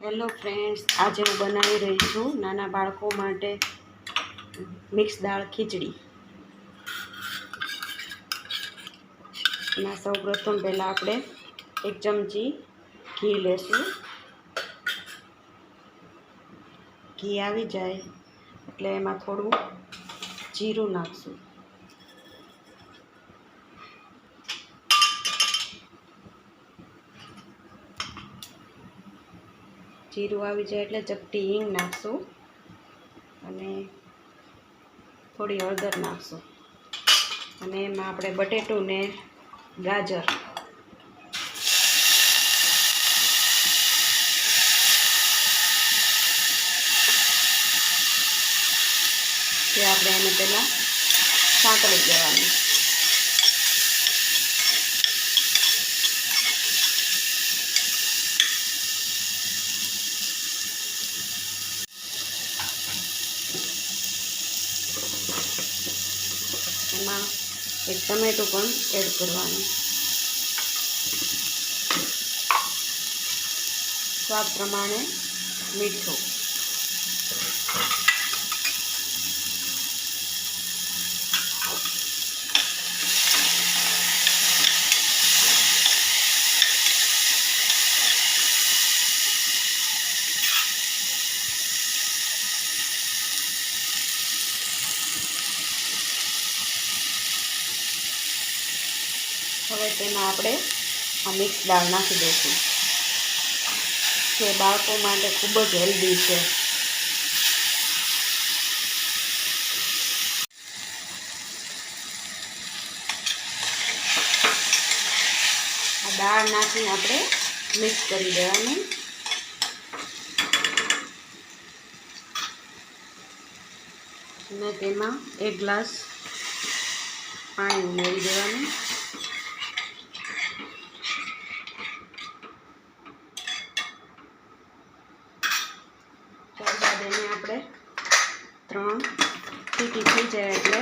Hello friends, આજે હું બનાવી રહી છું નાના બાળકો માટે મિક્સ દાળ ખીચડી. એમાં સૌપ્રથમ પહેલાં આપણે 1 ચમચી ઘી લેશું. ઘી આવી જાય એટલે એમાં થોડું જીરું નાખશું. જીરું આવી જાય એટલે ચપટી હિંગ નાખશું અને થોડી હળદર નાખશું. અને એમાં આપણે બટેટું ને ગાજર તે આપણે એને પહેલાં સાંતળી દેવાનું. એમાં 1 ટમેટું પણ એડ કરવાનું. સ્વાદ પ્રમાણે મીઠું. હવે તેમાં આપણે આ મિક્સ દાળ નાખી દઈશું, જે બાળકો માટે ખૂબ જ હેલ્ધી છે. આ દાળ નાખીને આપણે મિક્સ કરી દેવાનું. અને તેમાં 1 ગ્લાસ પાણી ઉમેરી દેવાનું. ત્યારબાદ એને આપણે 3 સીટી થઈ જાય એટલે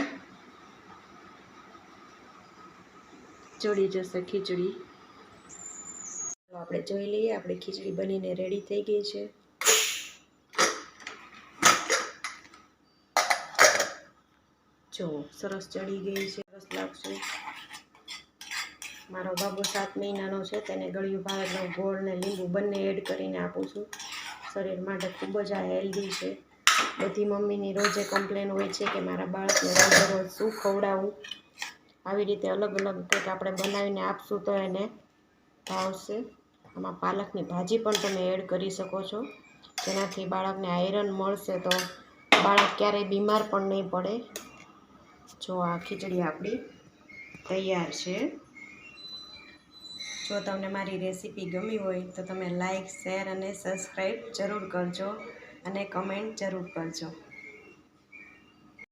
ચડી જશે ખીચડી. આપણે જોઈ લઈએ, આપણી ખીચડી બનીને રેડી થઈ ગઈ છે. જો સરસ ચડી ગઈ છે, સરસ લાગશે. મારો બાબો 7 મહિનાનો છે, તેને ગળ્યું ભાવેનો ગોળ ને લીંબુ બંને એડ કરીને આપું છું. શરીર માટે ખૂબ જ આ હેલ્ધી છે. બધી મમ્મીની રોજે કમ્પ્લેન હોય છે કે મારા બાળકને રોજ શું ખવડાવવું. આવી રીતે અલગ અલગ કંઈક આપણે બનાવીને આપશું તો એને ભાવશે. આમાં પાલકની ભાજી પણ તમે એડ કરી શકો છો, જેનાથી બાળકને આયરન મળશે તો બાળક ક્યારેય બીમાર પણ નહીં પડે. જો આ ખીચડી આપણી તૈયાર છે. જો તમને મારી રેસીપી ગમી હોય તો તમે લાઈક, શેર અને સબસ્ક્રાઈબ જરૂર કરજો અને કમેન્ટ જરૂર કરજો.